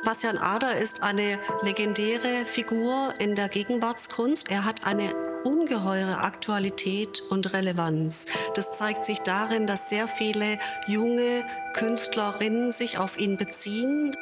Bastian Ader ist eine legendäre Figur in der Gegenwartskunst. Er hat eine ungeheure Aktualität und Relevanz. Das zeigt sich darin, dass sehr viele junge Künstlerinnen sich auf ihn beziehen.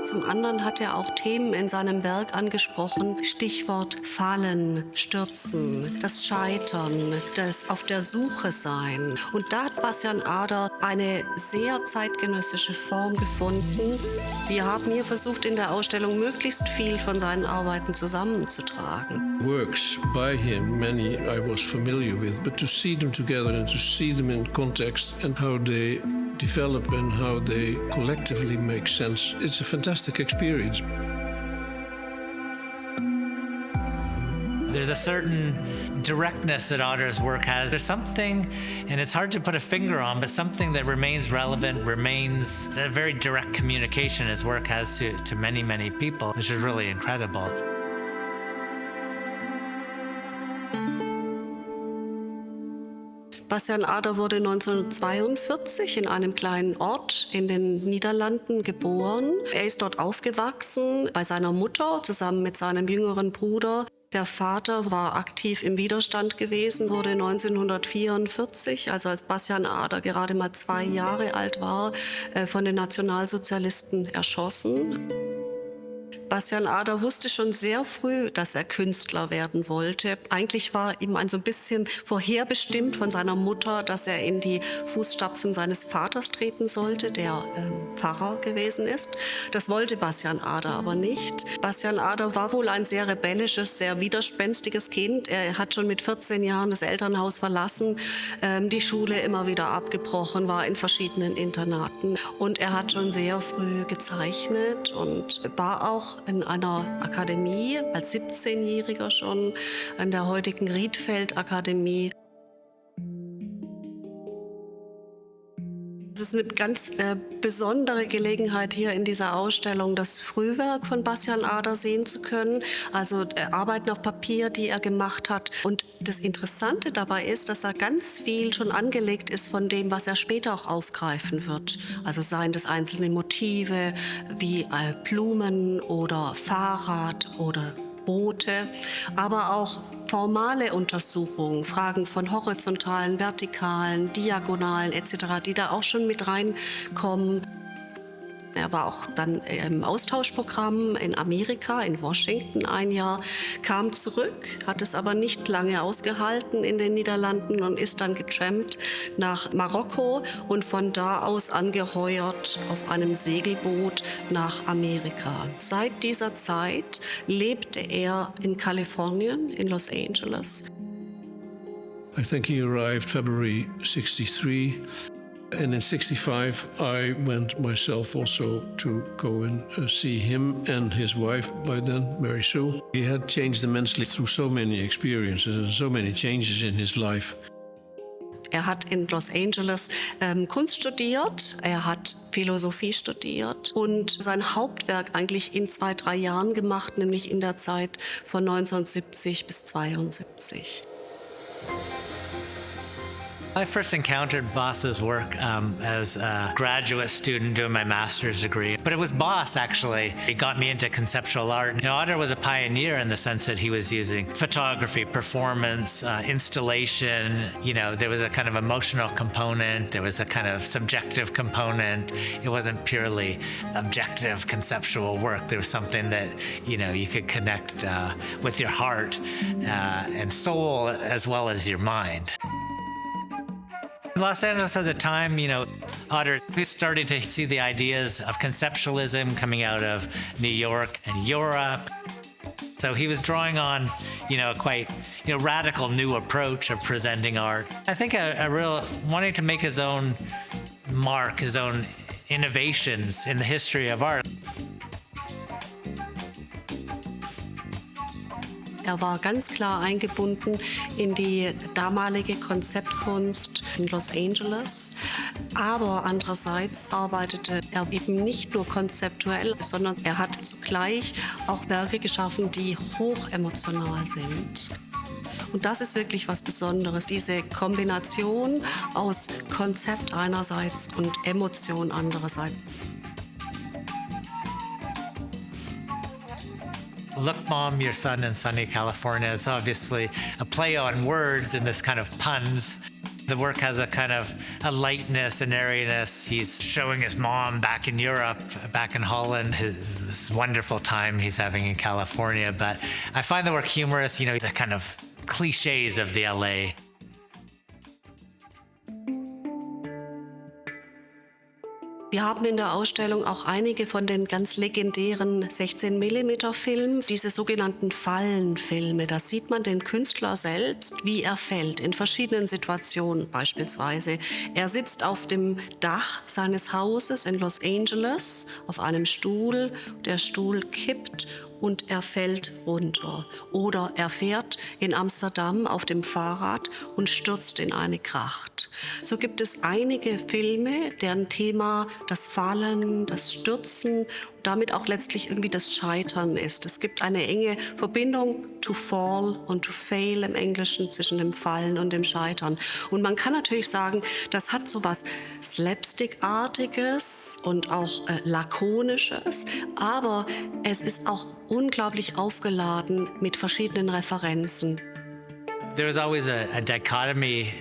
Zum anderen hat er auch Themen in seinem Werk angesprochen. Stichwort Fallen, Stürzen, das Scheitern, das Auf der Suche sein. Und da hat Bastian Ader eine sehr zeitgenössische Form gefunden. Wir haben hier versucht, in der Ausstellung möglichst viel von seinen Arbeiten zusammenzutragen. Works by him, many I was familiar with, but to see them together and to see them in context and how they develop and how they collectively make sense, it's a fantastic experience. There's a certain directness that Ader's work has. There's something, and it's hard to put a finger on, but something that remains relevant, remains a very direct communication his work has to many, many people, which is really incredible. Bastian Ader wurde 1942 in einem kleinen Ort in den Niederlanden geboren. Er ist dort aufgewachsen bei seiner Mutter zusammen mit seinem jüngeren Bruder. Der Vater war aktiv im Widerstand gewesen, wurde 1944, also als Bastian Ader gerade mal 2 Jahre alt war, von den Nationalsozialisten erschossen. Bastian Ader wusste schon sehr früh, dass er Künstler werden wollte. Eigentlich war ihm so ein bisschen vorherbestimmt von seiner Mutter, dass er in die Fußstapfen seines Vaters treten sollte, der Pfarrer gewesen ist. Das wollte Bastian Ader aber nicht. Bastian Ader war wohl ein sehr rebellisches, sehr widerspenstiges Kind. Er hat schon mit 14 Jahren das Elternhaus verlassen, die Schule immer wieder abgebrochen, war in verschiedenen Internaten. Und er hat schon sehr früh gezeichnet und war auch in einer Akademie, als 17-Jähriger schon, an der heutigen Rietveld-Akademie. Es ist eine ganz besondere Gelegenheit, hier in dieser Ausstellung das Frühwerk von Bastian Ader sehen zu können, also Arbeiten auf Papier, die er gemacht hat. Und das Interessante dabei ist, dass da ganz viel schon angelegt ist von dem, was er später auch aufgreifen wird. Also seien das einzelne Motive wie Blumen oder Fahrrad oder Boote, aber auch formale Untersuchungen, Fragen von horizontalen, vertikalen, diagonalen etc., die da auch schon mit reinkommen. Er war auch dann im Austauschprogramm in Amerika, in Washington 1 Jahr, kam zurück, hat es aber nicht lange ausgehalten in den Niederlanden und ist dann getrampt nach Marokko und von da aus angeheuert auf einem Segelboot nach Amerika. Seit dieser Zeit lebte er in Kalifornien, in Los Angeles. I think he arrived February 63. And in 65, I went myself also to go and see him and his wife by then, Mary Sue. He had changed immensely through so many experiences and so many changes in his life. Er hat in Los Angeles Kunst studiert, er hat Philosophie studiert und sein Hauptwerk eigentlich in 2-3 Jahren gemacht, nämlich in der Zeit von 1970 bis 1972. I first encountered Boss's work as a graduate student doing my master's degree. But it was Boss, actually. He got me into conceptual art. You know, Ader was a pioneer in the sense that he was using photography, performance, installation. You know, there was a kind of emotional component. There was a kind of subjective component. It wasn't purely objective, conceptual work. There was something that, you know, you could connect with your heart and soul as well as your mind. Los Angeles at the time, you know, Ader started to see the ideas of conceptualism coming out of New York and Europe. So he was drawing on, you know, a quite, you know, radical new approach of presenting art. I think a real wanting to make his own mark, his own innovations in the history of art. Er war ganz klar eingebunden in die damalige Konzeptkunst in Los Angeles. Aber andererseits arbeitete er eben nicht nur konzeptuell, sondern er hat zugleich auch Werke geschaffen, die hochemotional sind. Und das ist wirklich was Besonderes, diese Kombination aus Konzept einerseits und Emotion andererseits. Look, Mom, Your Son in Sunny California is obviously a play on words and this kind of puns. The work has a kind of a lightness, an airiness. He's showing his mom back in Europe, back in Holland, his wonderful time he's having in California. But I find the work humorous, the kind of cliches of the LA. Wir haben in der Ausstellung auch einige von den ganz legendären 16-mm-Filmen, diese sogenannten Fallenfilme. Da sieht man den Künstler selbst, wie er fällt, in verschiedenen Situationen beispielsweise. Er sitzt auf dem Dach seines Hauses in Los Angeles auf einem Stuhl, der Stuhl kippt und er fällt runter. Oder er fährt in Amsterdam auf dem Fahrrad und stürzt in eine Gracht. So gibt es einige Filme, deren Thema das Fallen, das Stürzen, damit auch letztlich irgendwie das Scheitern ist. Es gibt eine enge Verbindung to fall und to fail im Englischen zwischen dem Fallen und dem Scheitern. Und man kann natürlich sagen, das hat so was Slapstick-artiges und auch Lakonisches, aber es ist auch unglaublich aufgeladen mit verschiedenen Referenzen. There was always a dichotomy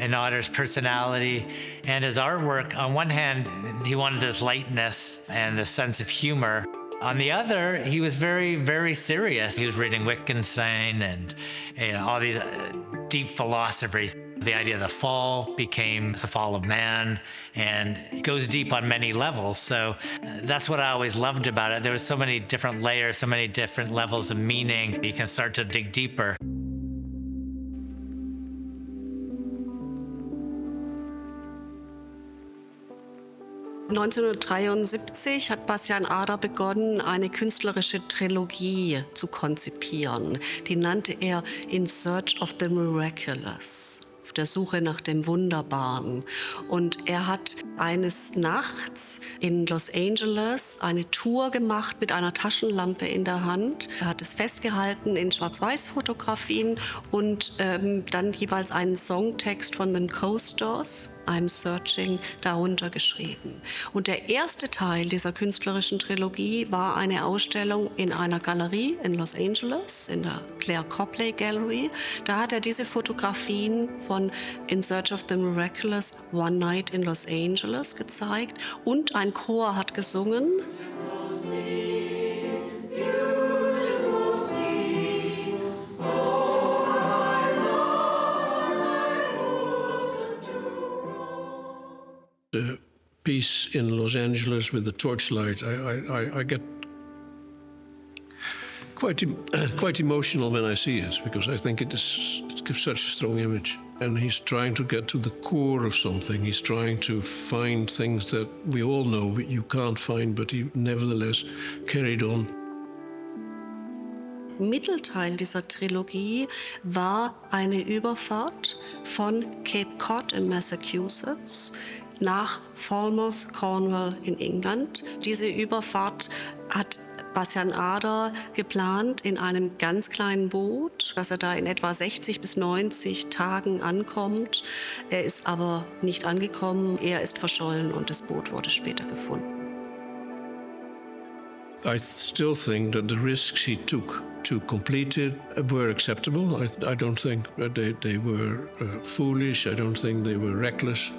in Otter's personality and his artwork. On one hand, he wanted this lightness and this sense of humor. On the other, he was very, very serious. He was reading Wittgenstein and all these deep philosophies. The idea of the fall became the fall of man, and it goes deep on many levels. So that's what I always loved about it. There was so many different layers, so many different levels of meaning. You can start to dig deeper. (1973) hat Bastian Ader begonnen, eine künstlerische Trilogie zu konzipieren. Die nannte er In Search of the Miraculous, auf der Suche nach dem Wunderbaren. Und er hat eines Nachts in Los Angeles eine Tour gemacht mit einer Taschenlampe in der Hand. Er hat es festgehalten in Schwarz-Weiß-Fotografien und dann jeweils einen Songtext von den Coasters, I'm Searching, darunter geschrieben. Und der erste Teil dieser künstlerischen Trilogie war eine Ausstellung in einer Galerie in Los Angeles, in der Claire Copley Gallery. Da hat er diese Fotografien von In Search of the Miraculous, One Night in Los Angeles gezeigt und ein Chor hat gesungen. The piece in Los Angeles with the torchlight, I get quite emotional when I see it, because I think it gives such a strong image. And he's trying to get to the core of something. He's trying to find things that we all know you can't find, but he nevertheless carried on. Mittelteil dieser Trilogie war eine Überfahrt von Cape Cod in Massachusetts nach Falmouth, Cornwall in England. Diese Überfahrt hat Bastian Ader geplant in einem ganz kleinen Boot, dass er da in etwa 60 bis 90 Tagen ankommt. Er ist aber nicht angekommen, er ist verschollen und das Boot wurde später gefunden. I still think that the risks he took to complete it were acceptable. I don't think that they were foolish. I don't think they were reckless.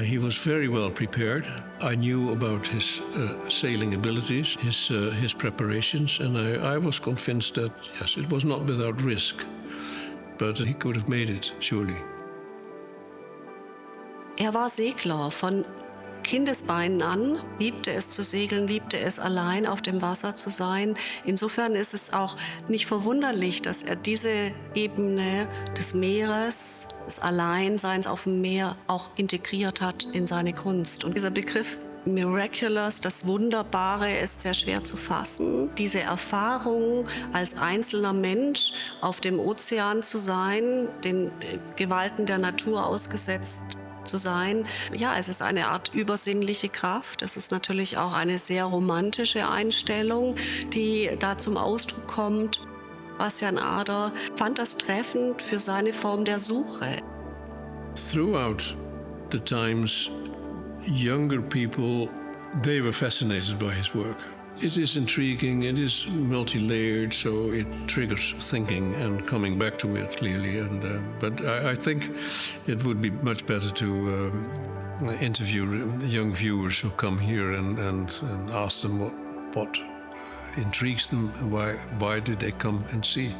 He was very well prepared. I knew about his sailing abilities, his preparations, and I was convinced that, yes, it was not without risk, but he could have made it, surely. Er war Segler von Kindesbeinen an, liebte es zu segeln, liebte es allein auf dem Wasser zu sein. Insofern ist es auch nicht verwunderlich, dass er diese Ebene des Meeres, des Alleinseins auf dem Meer auch integriert hat in seine Kunst. Und dieser Begriff Miraculous, das Wunderbare, ist sehr schwer zu fassen. Diese Erfahrung, als einzelner Mensch auf dem Ozean zu sein, den Gewalten der Natur ausgesetzt zu sein. Ja, es ist eine Art übersinnliche Kraft. Es ist natürlich auch eine sehr romantische Einstellung, die da zum Ausdruck kommt. Bastian Ader fand das treffend für seine Form der Suche. Throughout the times, younger people, they were fascinated by his work. It is intriguing, it is multi-layered, so it triggers thinking and coming back to it clearly. But I think it would be much better to interview young viewers who come here and ask them what intrigues them and why did they come and see.